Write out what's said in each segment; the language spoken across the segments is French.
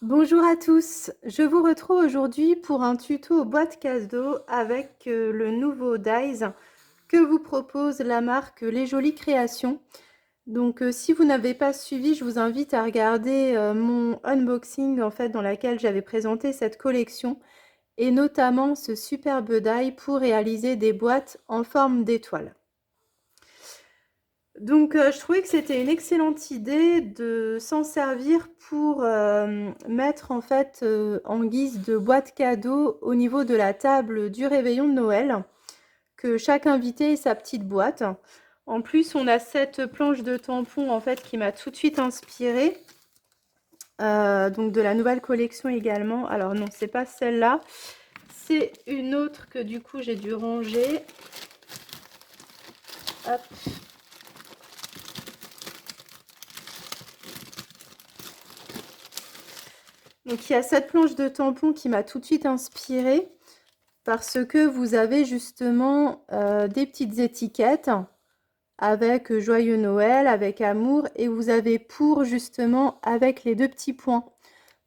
Bonjour à tous, je vous retrouve aujourd'hui pour un tuto boîte cadeau avec le nouveau dies que vous propose la marque Les Jolies Créations. Donc si vous n'avez pas suivi, je vous invite à regarder mon unboxing en fait dans laquelle j'avais présenté cette collection et notamment ce superbe die pour réaliser des boîtes en forme d'étoile. Donc je trouvais que c'était une excellente idée de s'en servir pour mettre en fait en guise de boîte cadeau au niveau de la table du réveillon de Noël, que chaque invité ait sa petite boîte. En plus, on a cette planche de tampons en fait qui m'a tout de suite inspirée, donc de la nouvelle collection également. Alors non, c'est pas celle-là, c'est une autre que du coup j'ai dû ranger. Hop. Donc il y a cette planche de tampons qui m'a tout de suite inspirée parce que vous avez justement des petites étiquettes avec Joyeux Noël, avec Amour, et vous avez pour justement avec les deux petits points.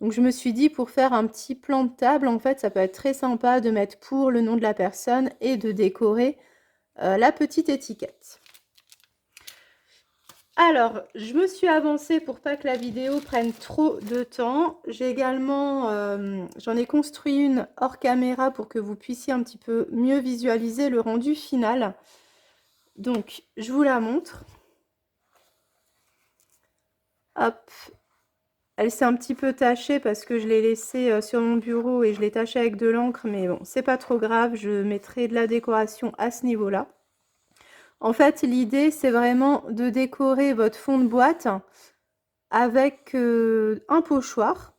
Donc je me suis dit pour faire un petit plan de table, en fait ça peut être très sympa de mettre pour le nom de la personne et de décorer la petite étiquette. Alors, je me suis avancée pour pas que la vidéo prenne trop de temps. J'ai également, j'en ai construit une hors caméra pour que vous puissiez un petit peu mieux visualiser le rendu final. Donc, je vous la montre. Hop, elle s'est un petit peu tachée parce que je l'ai laissée sur mon bureau et je l'ai tachée avec de l'encre, mais bon, c'est pas trop grave, je mettrai de la décoration à ce niveau-là. En fait, l'idée, c'est vraiment de décorer votre fond de boîte avec un pochoir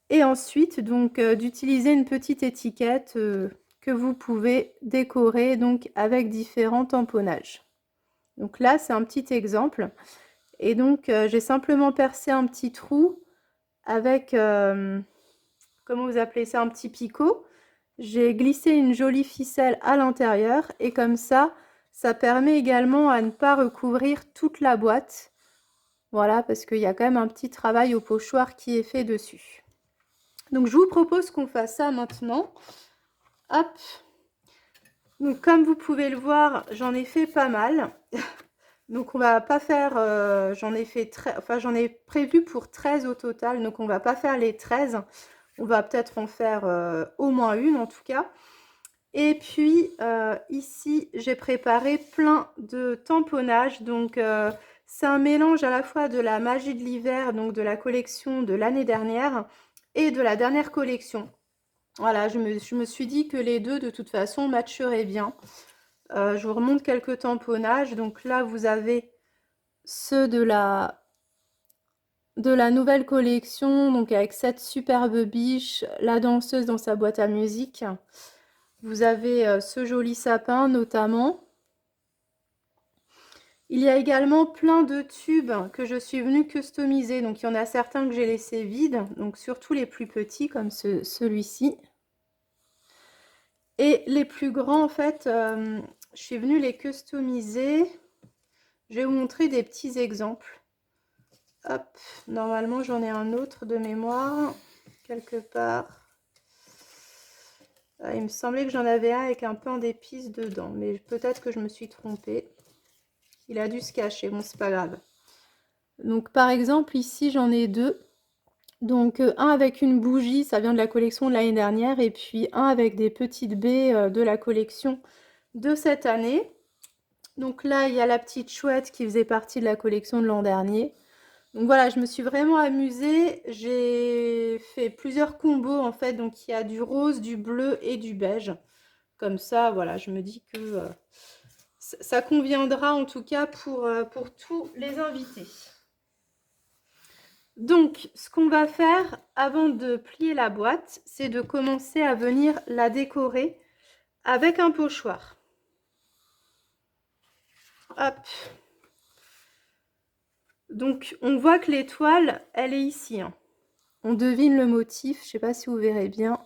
et ensuite donc d'utiliser une petite étiquette que vous pouvez décorer donc avec différents tamponnages. Donc là, c'est un petit exemple. Et donc, j'ai simplement percé un petit trou avec, comment vous appelez ça, un petit picot. J'ai glissé une jolie ficelle à l'intérieur et comme ça permet également à ne pas recouvrir toute la boîte. Voilà, parce qu'il y a quand même un petit travail au pochoir qui est fait dessus. Donc, je vous propose qu'on fasse ça maintenant. Hop. Donc, comme vous pouvez le voir, j'en ai fait pas mal. Donc on va pas faire, j'en ai fait j'en ai prévu pour 13 au total, donc on va pas faire les 13. On va peut-être en faire au moins une en tout cas. Et puis ici, j'ai préparé plein de tamponnages. Donc c'est un mélange à la fois de la magie de l'hiver, donc de la collection de l'année dernière, et de la dernière collection. Voilà, je me suis dit que les deux, de toute façon, matcheraient bien. Je vous remonte quelques tamponnages. Donc là, vous avez ceux de la nouvelle collection, donc avec cette superbe biche, la danseuse dans sa boîte à musique. Vous avez ce joli sapin notamment. Il y a également plein de tubes que je suis venue customiser. Donc il y en a certains que j'ai laissés vides, donc surtout les plus petits comme celui-ci. Et les plus grands, en fait, je suis venue les customiser. Je vais vous montrer des petits exemples. Hop, normalement j'en ai un autre de mémoire, quelque part. Il me semblait que j'en avais un avec un pain d'épices dedans, mais peut-être que je me suis trompée. Il a dû se cacher, bon c'est pas grave. Donc par exemple ici j'en ai deux. Donc un avec une bougie, ça vient de la collection de l'année dernière, et puis un avec des petites baies de la collection de cette année. Donc là il y a la petite chouette qui faisait partie de la collection de l'an dernier. Donc voilà, je me suis vraiment amusée. J'ai fait plusieurs combos en fait. Donc il y a du rose, du bleu et du beige. Comme ça, voilà, je me dis que ça conviendra en tout cas pour tous les invités. Donc, ce qu'on va faire avant de plier la boîte, c'est de commencer à venir la décorer avec un pochoir. Hop. Donc, on voit que l'étoile, elle est ici. Hein. On devine le motif, je ne sais pas si vous verrez bien.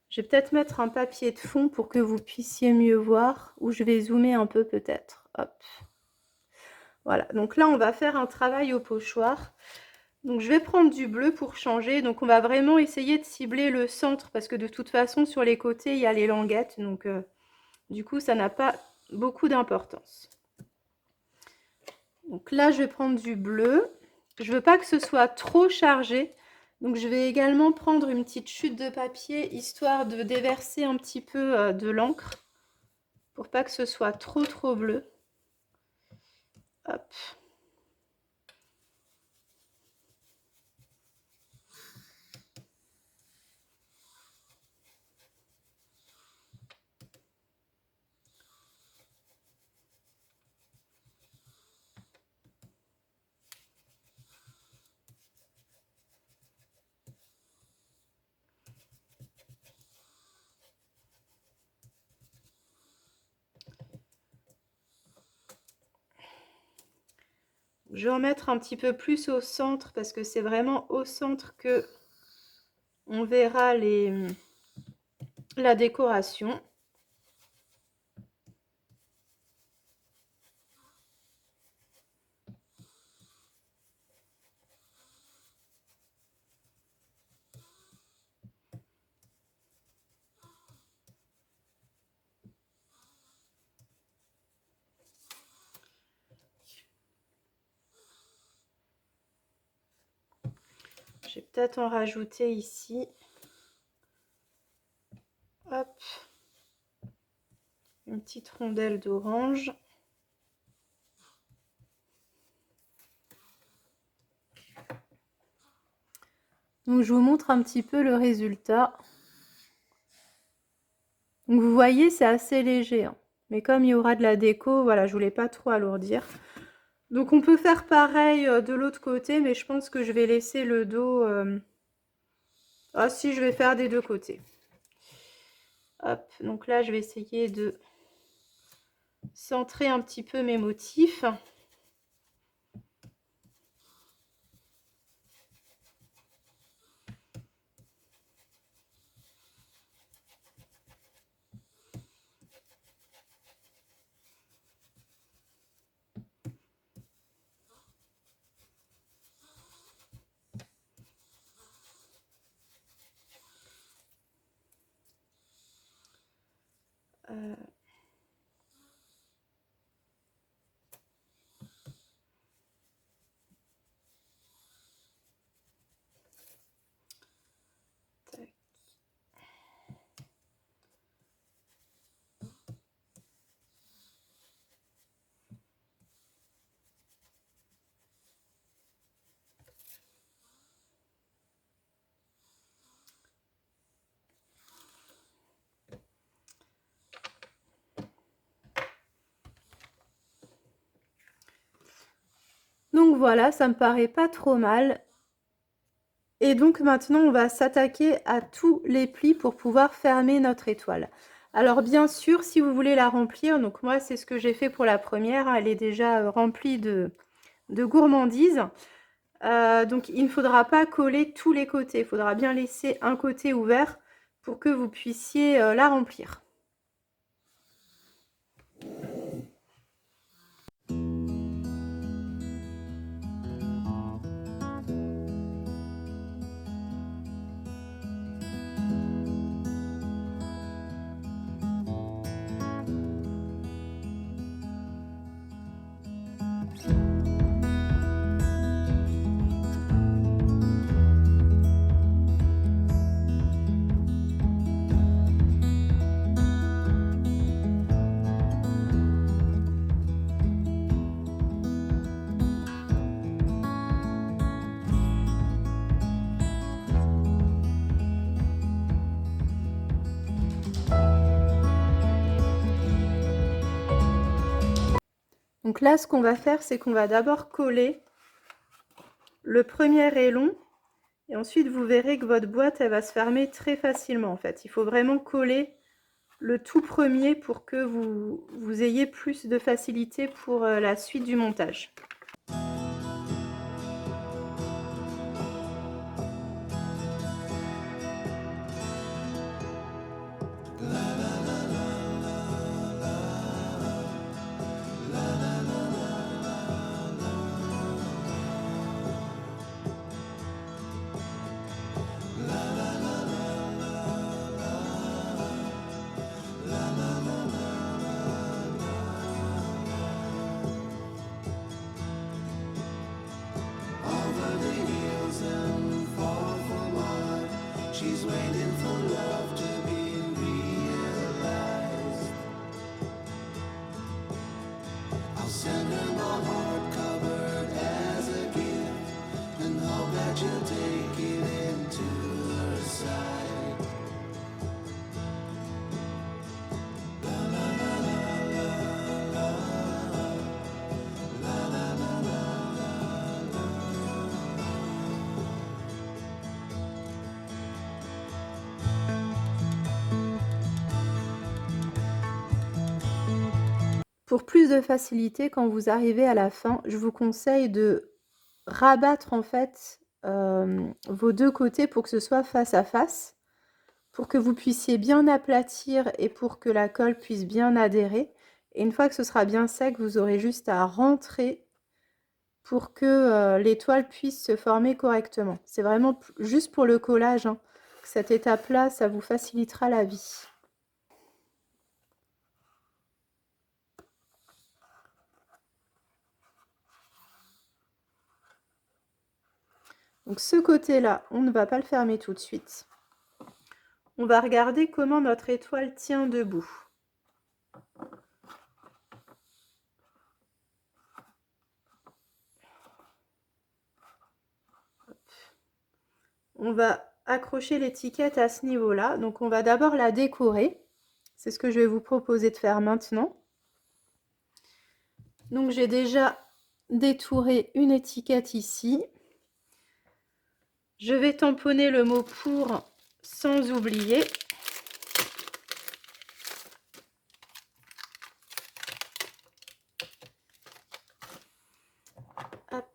Je vais peut-être mettre un papier de fond pour que vous puissiez mieux voir, ou je vais zoomer un peu peut-être. Hop. Voilà, donc là on va faire un travail au pochoir. Donc je vais prendre du bleu pour changer. Donc on va vraiment essayer de cibler le centre parce que de toute façon sur les côtés il y a les languettes. Donc du coup ça n'a pas beaucoup d'importance. Donc là je vais prendre du bleu. Je veux pas que ce soit trop chargé. Donc je vais également prendre une petite chute de papier histoire de déverser un petit peu de l'encre pour pas que ce soit trop bleu. Hop. Je vais en mettre un petit peu plus au centre parce que c'est vraiment au centre que on verra la décoration. Je vais peut-être en rajouter ici. Hop. Une petite rondelle d'orange. Donc je vous montre un petit peu le résultat. Donc vous voyez, c'est assez léger, hein. Mais comme il y aura de la déco, voilà, je voulais pas trop alourdir. Donc on peut faire pareil de l'autre côté, mais je pense que je vais laisser le dos... Ah si, je vais faire des deux côtés. Hop, donc là je vais essayer de centrer un petit peu mes motifs. Donc voilà, ça me paraît pas trop mal. Et donc maintenant, on va s'attaquer à tous les plis pour pouvoir fermer notre étoile. Alors bien sûr, si vous voulez la remplir, donc moi c'est ce que j'ai fait pour la première, elle est déjà remplie de gourmandises. Donc il ne faudra pas coller tous les côtés, il faudra bien laisser un côté ouvert pour que vous puissiez la remplir. Donc là, ce qu'on va faire, c'est qu'on va d'abord coller le premier ailon. Et ensuite, vous verrez que votre boîte, elle va se fermer très facilement, en fait. Il faut vraiment coller le tout premier pour que vous ayez plus de facilité pour la suite du montage. Pour plus de facilité, quand vous arrivez à la fin, je vous conseille de rabattre en fait vos deux côtés pour que ce soit face à face, pour que vous puissiez bien aplatir et pour que la colle puisse bien adhérer. Et une fois que ce sera bien sec, vous aurez juste à rentrer pour que l'étoile puisse se former correctement. C'est vraiment juste pour le collage, hein. Cette étape-là, ça vous facilitera la vie. Donc ce côté-là, on ne va pas le fermer tout de suite. On va regarder comment notre étoile tient debout. On va accrocher l'étiquette à ce niveau-là. Donc on va d'abord la décorer. C'est ce que je vais vous proposer de faire maintenant. Donc j'ai déjà détouré une étiquette ici. Je vais tamponner le mot pour sans oublier. Hop.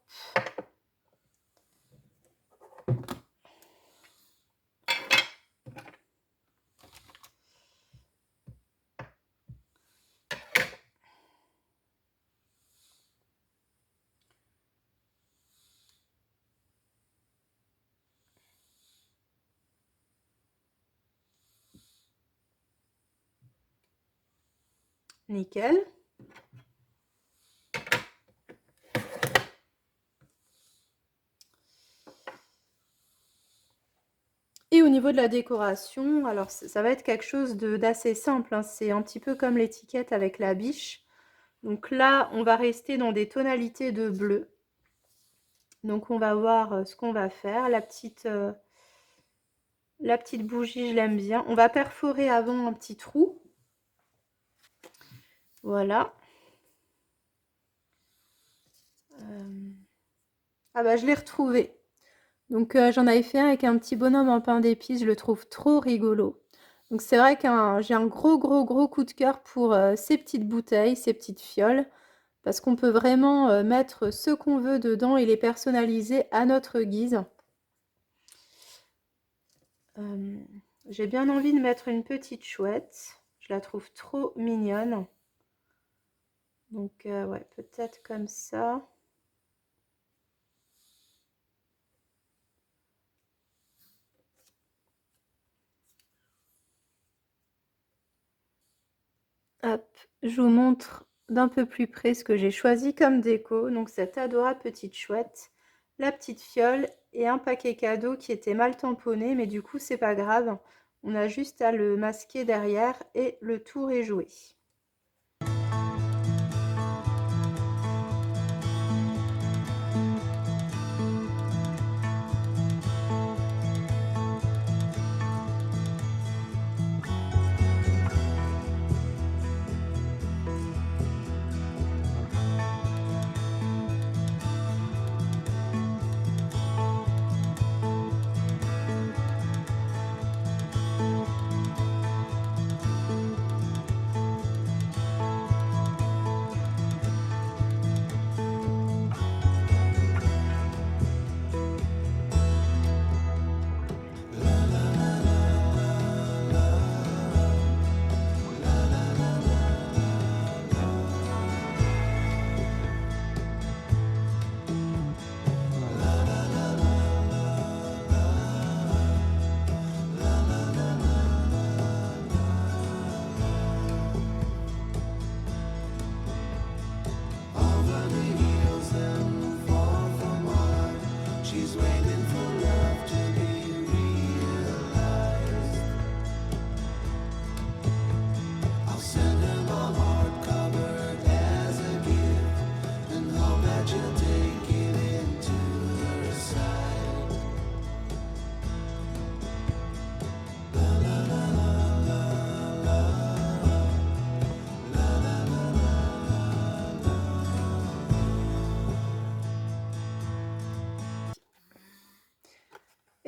Nickel. Et au niveau de la décoration, alors ça va être quelque chose d'assez simple, hein. C'est un petit peu comme l'étiquette avec la biche. Donc là, on va rester dans des tonalités de bleu. Donc on va voir ce qu'on va faire. La petite bougie, je l'aime bien. On va perforer avant un petit trou. Voilà. Ah bah je l'ai retrouvé. Donc j'en avais fait un avec un petit bonhomme en pain d'épices, je le trouve trop rigolo. Donc c'est vrai que j'ai un gros coup de cœur pour ces petites bouteilles, ces petites fioles, parce qu'on peut vraiment mettre ce qu'on veut dedans et les personnaliser à notre guise. J'ai bien envie de mettre une petite chouette, je la trouve trop mignonne. Donc ouais, peut-être comme ça. Hop, je vous montre d'un peu plus près ce que j'ai choisi comme déco. Donc cette adorable petite chouette, la petite fiole et un paquet cadeau qui était mal tamponné, mais du coup c'est pas grave. On a juste à le masquer derrière et le tour est joué.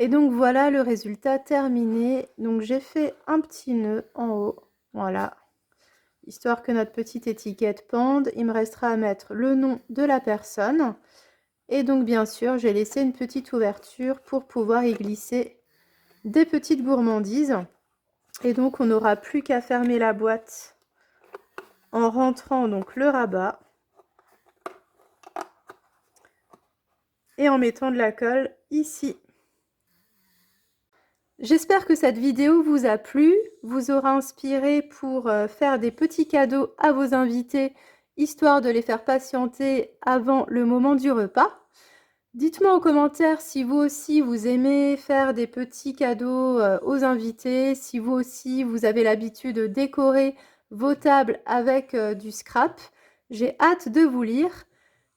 Et donc voilà le résultat terminé. Donc j'ai fait un petit nœud en haut, voilà, histoire que notre petite étiquette pende. Il me restera à mettre le nom de la personne. Et donc bien sûr, j'ai laissé une petite ouverture pour pouvoir y glisser des petites gourmandises. Et donc on n'aura plus qu'à fermer la boîte en rentrant donc le rabat et en mettant de la colle ici. J'espère que cette vidéo vous a plu, vous aura inspiré pour faire des petits cadeaux à vos invités, histoire de les faire patienter avant le moment du repas. Dites-moi en commentaire si vous aussi vous aimez faire des petits cadeaux aux invités, si vous aussi vous avez l'habitude de décorer vos tables avec du scrap. J'ai hâte de vous lire.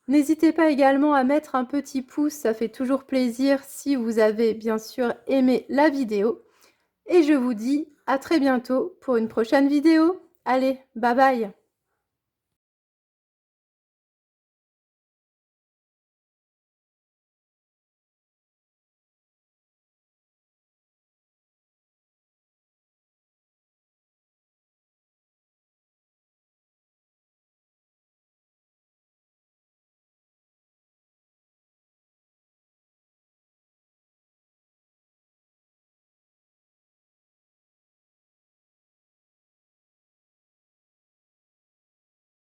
N'hésitez pas également à mettre un petit pouce, ça fait toujours plaisir si vous avez bien sûr aimé la vidéo. Et je vous dis à très bientôt pour une prochaine vidéo. Allez, bye bye!